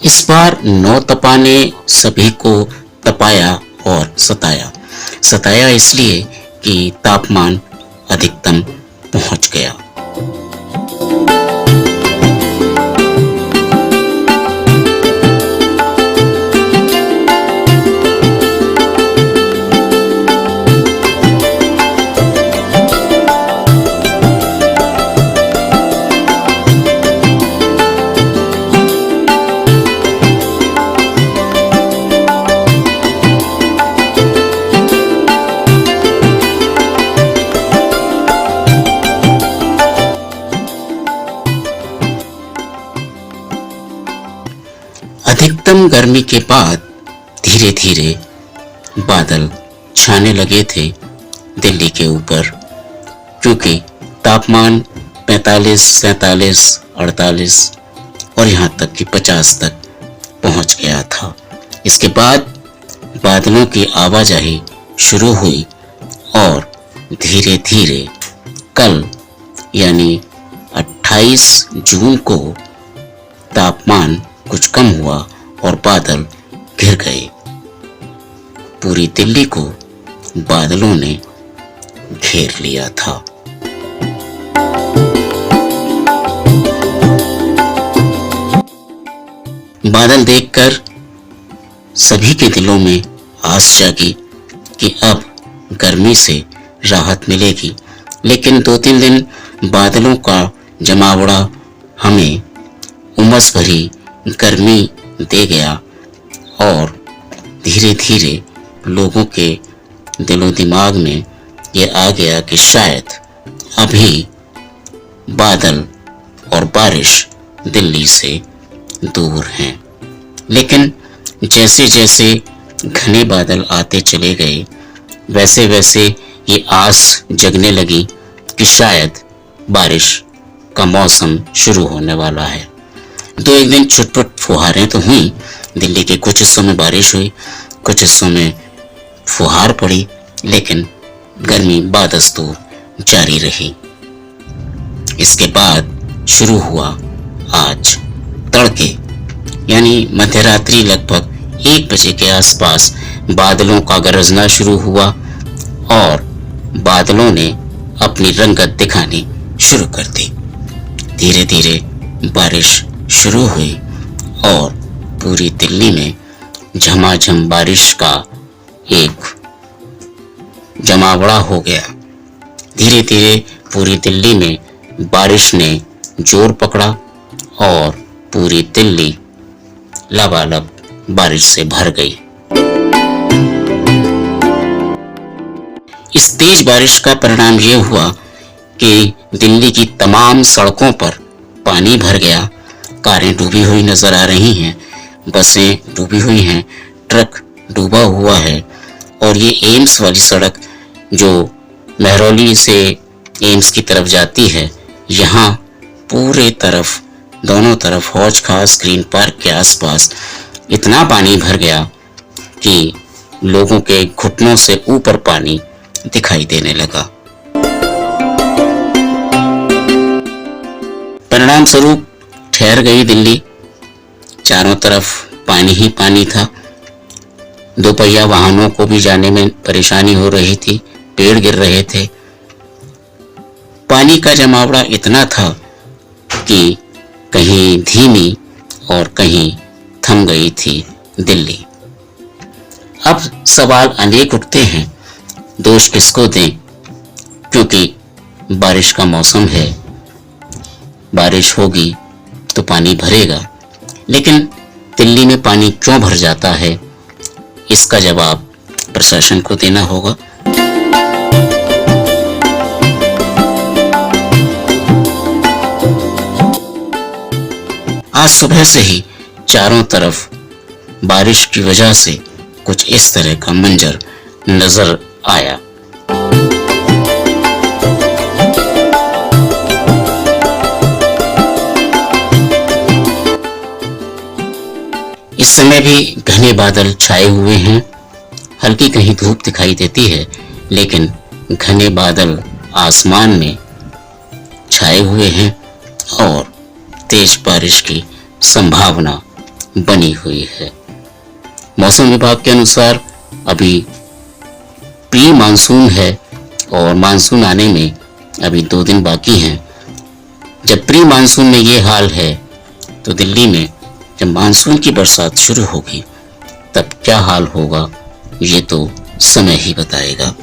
इस बार नौतपा ने सभी को तपाया और सताया। सताया इसलिए कि तापमान अधिकतम पहुंच गया। अधिकतम गर्मी के बाद धीरे धीरे बादल छाने लगे थे दिल्ली के ऊपर, क्योंकि तापमान 45, 47, 48 और यहाँ तक कि 50 तक पहुँच गया था। इसके बाद बादलों की आवाजाही शुरू हुई और धीरे धीरे कल यानी 28 जून को तापमान कुछ कम हुआ और बादल घिर गए। पूरी दिल्ली को बादलों ने घेर लिया था। बादल देखकर सभी के दिलों में आस जागी कि अब गर्मी से राहत मिलेगी, लेकिन 2-3 दिन बादलों का जमावड़ा हमें उमस भरी गर्मी दे गया और धीरे धीरे लोगों के दिलो दिमाग में ये आ गया कि शायद अभी बादल और बारिश दिल्ली से दूर हैं। लेकिन जैसे जैसे घने बादल आते चले गए, वैसे वैसे ये आस जगने लगी कि शायद बारिश का मौसम शुरू होने वाला है। 2-1 दिन छुटपुट फुहारें तो हुई, दिल्ली के कुछ हिस्सों में बारिश हुई, कुछ हिस्सों में फुहार पड़ी, लेकिन गर्मी बादस्तूर जारी रही। इसके बाद शुरू हुआ आज तड़के यानी मध्यरात्रि लगभग 1 बजे के आसपास बादलों का गरजना शुरू हुआ और बादलों ने अपनी रंगत दिखानी शुरू कर दी। धीरे धीरे बारिश शुरू हुई और पूरी दिल्ली में झमाझम बारिश का एक जमावड़ा हो गया। धीरे धीरे पूरी दिल्ली में बारिश ने जोर पकड़ा और पूरी दिल्ली लबालब बारिश से भर गई। इस तेज बारिश का परिणाम यह हुआ कि दिल्ली की तमाम सड़कों पर पानी भर गया। कारें डूबी हुई नजर आ रही हैं, बसें डूबी हुई हैं, ट्रक डूबा हुआ है और ये एम्स वाली सड़क जो महरौली से एम्स की तरफ जाती है, यहाँ पूरे तरफ दोनों तरफ हौज खास ग्रीन पार्क के आसपास इतना पानी भर गया कि लोगों के घुटनों से ऊपर पानी दिखाई देने लगा। परिणाम स्वरूप ठहर गई दिल्ली। चारों तरफ पानी ही पानी था। दोपहिया वाहनों को भी जाने में परेशानी हो रही थी, पेड़ गिर रहे थे। पानी का जमावड़ा इतना था कि कहीं धीमी और कहीं थम गई थी दिल्ली। अब सवाल अनेक उठते हैं, दोष किसको दें? क्योंकि बारिश का मौसम है, बारिश होगी तो पानी भरेगा, लेकिन दिल्ली में पानी क्यों भर जाता है, इसका जवाब प्रशासन को देना होगा। आज सुबह से ही चारों तरफ बारिश की वजह से कुछ इस तरह का मंजर नजर आया। इस समय भी घने बादल छाए हुए हैं, हल्की कहीं धूप दिखाई देती है, लेकिन घने बादल आसमान में छाए हुए हैं और तेज बारिश की संभावना बनी हुई है। मौसम विभाग के अनुसार अभी प्री मानसून है और मानसून आने में अभी 2 दिन बाकी हैं। जब प्री मानसून में ये हाल है तो दिल्ली में जब मानसून की बरसात शुरू होगी तब क्या हाल होगा ये तो समय ही बताएगा।